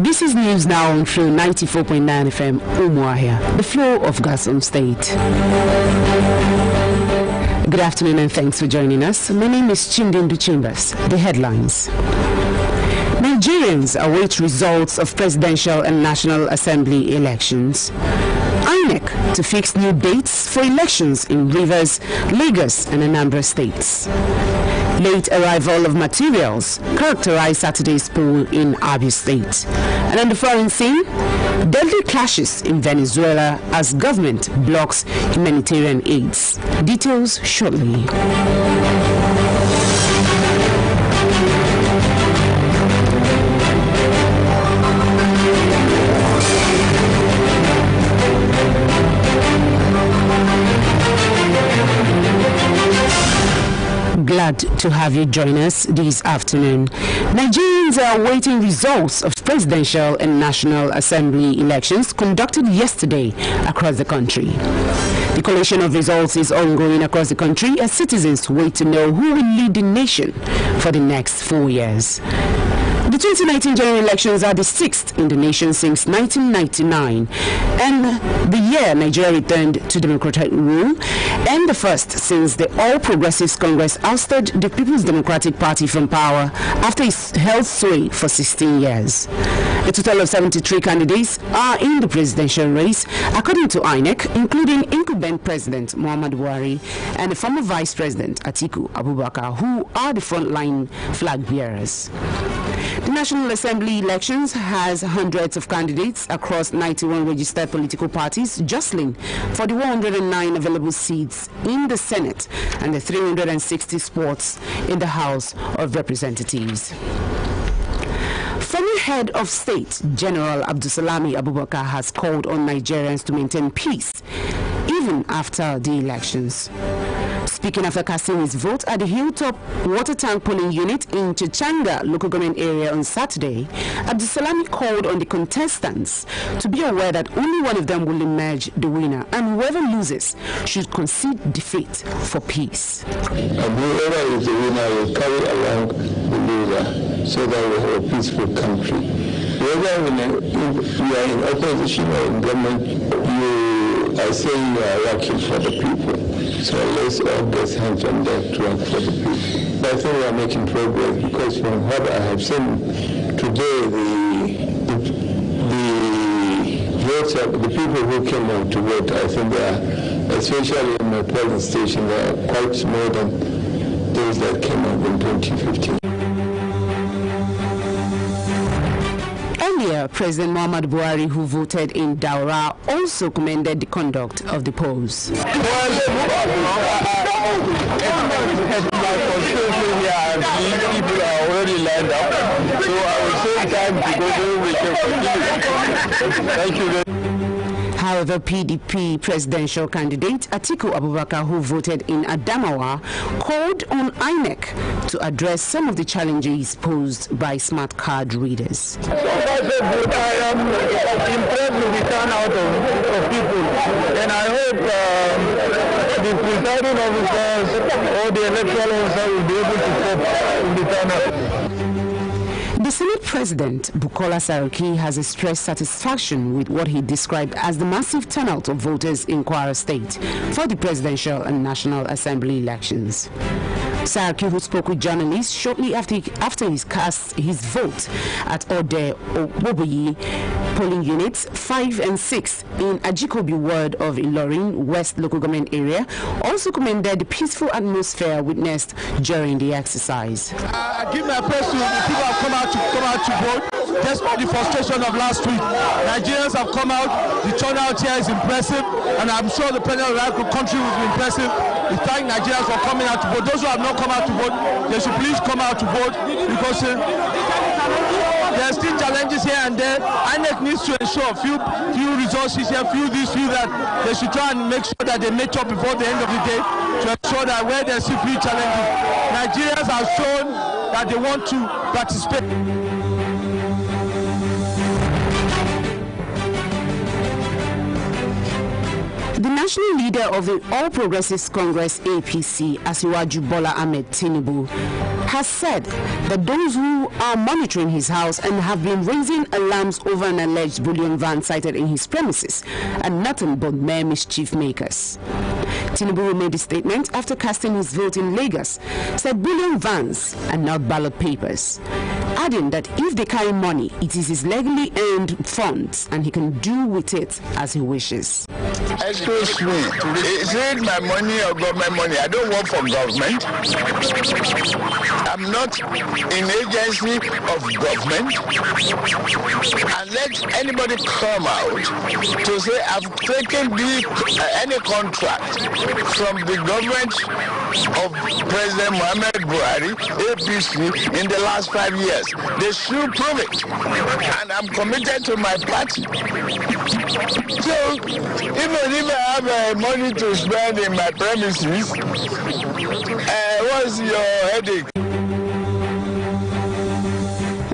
This is News Now on through 94.9 FM Umuahia, the flow of Gasum State. Good afternoon and thanks for joining us. My name is Chimdindu. The headlines. Nigerians await results of presidential and National Assembly elections. INEC to fix new dates for elections in Rivers, Lagos and Anambra states. Late arrival of materials characterized Saturday's poll in Abia State. And on the foreign scene, deadly clashes in Venezuela as government blocks humanitarian aids. Details shortly. Glad to have you join us this afternoon. Nigerians are awaiting results of presidential and National Assembly elections conducted yesterday across the country. The collation of results is ongoing across the country as citizens wait to know who will lead the nation for the next 4 years. The 2019 general elections are the 6th in the nation since 1999 and the year Nigeria returned to democratic rule, and the first since the All Progressives Congress ousted the People's Democratic Party from power after it held sway for 16 years. A total of 73 candidates are in the presidential race, according to INEC, including incumbent President Muhammadu Buhari and the former Vice President Atiku Abubakar, who are the frontline flag bearers. The National Assembly elections has hundreds of candidates across 91 registered political parties jostling for the 109 available seats in the Senate and the 360 spots in the House of Representatives. Former Head of State General Abdulsalami Abubakar has called on Nigerians to maintain peace even after the elections. Speaking after casting his vote at the Hilltop Water Tank Polling Unit in Chichanga local government area on Saturday, Abdulsalami called on the contestants to be aware that only one of them will emerge the winner, and whoever loses should concede defeat for peace. And whoever is the winner will carry along the loser so that we have a peaceful country. Whether if you are in opposition or in government, you are saying you are working for the people. So let's all get hands on deck to work for the people. But I think we are making progress because from what I have seen today, the people who came out to vote, I think they are, especially in my polling station, they are quite more than those that came out in 2015. Earlier, President Muhammadu Buhari, who voted in Daura, also commended the conduct of the polls. People are already lined up, so I will take time to go through with the Thank you. However, PDP presidential candidate Atiku Abubakar, who voted in Adamawa, called on INEC to address some of the challenges posed by smart card readers. I am impressed with the turnout of people, and I hope the presiding officers or the electoral officer will be able to cope with the turnout. The Senate President, Bukola Saraki, has expressed satisfaction with what he described as the massive turnout of voters in Kwara State for the presidential and National Assembly elections. Saraki, who spoke with journalists shortly after he cast his vote at Ode Oboyi polling units 5 and 6 in Ajikobi ward of Ilorin West local government area, also commended the peaceful atmosphere witnessed during the exercise. I give my praise to the people who have come out to vote, despite the frustration of last week. Nigerians have come out. The turnout here is impressive, and I'm sure the president of the country will be impressive. We thank Nigerians for coming out to vote. Those who have not come out to vote, they should please come out to vote, because there are still challenges here and there. INEC needs to ensure few resources here, few this, few that. They should try and make sure that they match up before the end of the day to ensure that where there are still few challenges, Nigerians have shown that they want to participate. The national leader of the All Progressives Congress APC, Asiwaju Bola Ahmed Tinubu, has said that those who are monitoring his house and have been raising alarms over an alleged bullion van sighted in his premises are nothing but mere mischief makers. Tinubu made the statement after casting his vote in Lagos, said bullion vans are not ballot papers, adding that if they carry money, it is his legally earned funds and he can do with it as he wishes. Excuse me, is it my money or government money? I don't work for government. I'm not in agency of government. And let anybody come out to say I've taken any contract from the government of President Muhammad Buhari, APC, in the last 5 years. They should prove it. And I'm committed to my party. So, even if I have money to spend in my premises, what's your headache?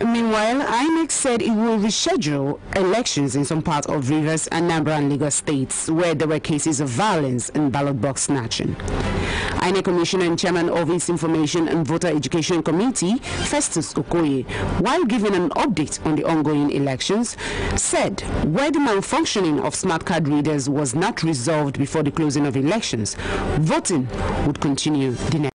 Meanwhile, INEC said it will reschedule elections in some parts of Rivers, Anambra and Lagos states where there were cases of violence and ballot box snatching. INEC Commissioner and Chairman of its Information and Voter Education Committee, Festus Okoye, while giving an update on the ongoing elections, said where the malfunctioning of smart card readers was not resolved before the closing of elections, voting would continue the next.